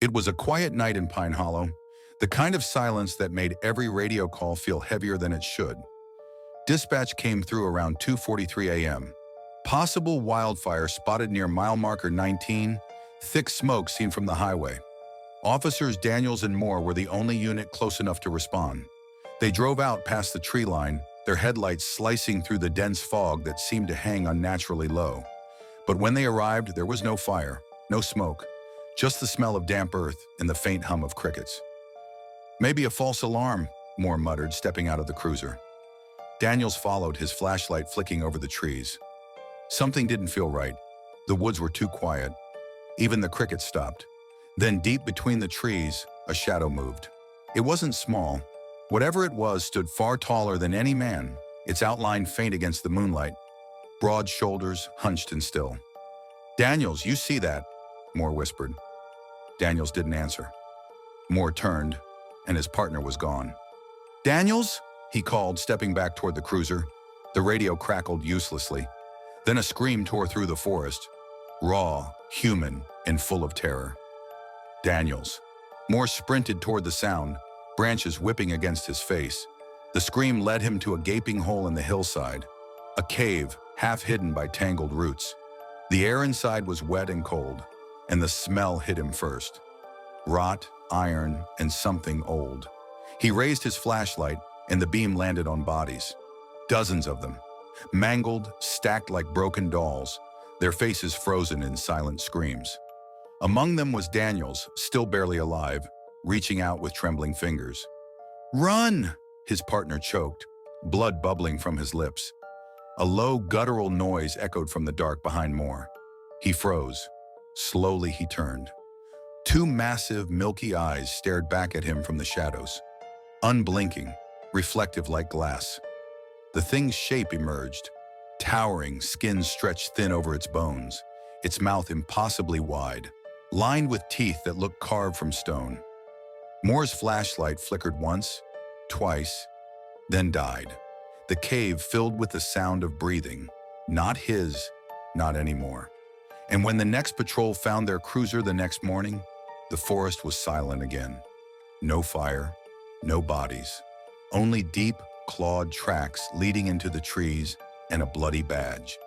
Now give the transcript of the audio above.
It was a quiet night in Pine Hollow, the kind of silence that made every radio call feel heavier than it should. Dispatch came through around 2:43 a.m. Possible wildfire spotted near mile marker 19, thick smoke seen from the highway. Officers Daniels and Moore were the only unit close enough to respond. They drove out past the tree line, their headlights slicing through the dense fog that seemed to hang unnaturally low. But when they arrived, there was no fire, no smoke, just the smell of damp earth and the faint hum of crickets. "Maybe a false alarm," Moore muttered, stepping out of the cruiser. Daniels followed, his flashlight flicking over the trees. Something didn't feel right. The woods were too quiet. Even the crickets stopped. Then deep between the trees, a shadow moved. It wasn't small. Whatever it was stood far taller than any man, its outline faint against the moonlight, broad shoulders hunched and still. "Daniels, you see that?" Moore whispered. Daniels didn't answer. Moore turned, and his partner was gone. "Daniels?" he called, stepping back toward the cruiser. The radio crackled uselessly. Then a scream tore through the forest, raw, human, and full of terror. "Daniels." Moore sprinted toward the sound, branches whipping against his face. The scream led him to a gaping hole in the hillside, a cave half hidden by tangled roots. The air inside was wet and cold, and the smell hit him first. Rot, iron, and something old. He raised his flashlight, and the beam landed on bodies. Dozens of them, mangled, stacked like broken dolls, their faces frozen in silent screams. Among them was Daniels, still barely alive, reaching out with trembling fingers. "Run!" his partner choked, blood bubbling from his lips. A low, guttural noise echoed from the dark behind Moore. He froze. Slowly he turned. Two massive, milky eyes stared back at him from the shadows, unblinking, reflective like glass. The thing's shape emerged, towering, skin stretched thin over its bones, its mouth impossibly wide, lined with teeth that looked carved from stone. Moore's flashlight flickered once, twice, then died. The cave filled with the sound of breathing, not his, not anymore. And when the next patrol found their cruiser the next morning, the forest was silent again. No fire, no bodies, only deep, clawed tracks leading into the trees and a bloody badge.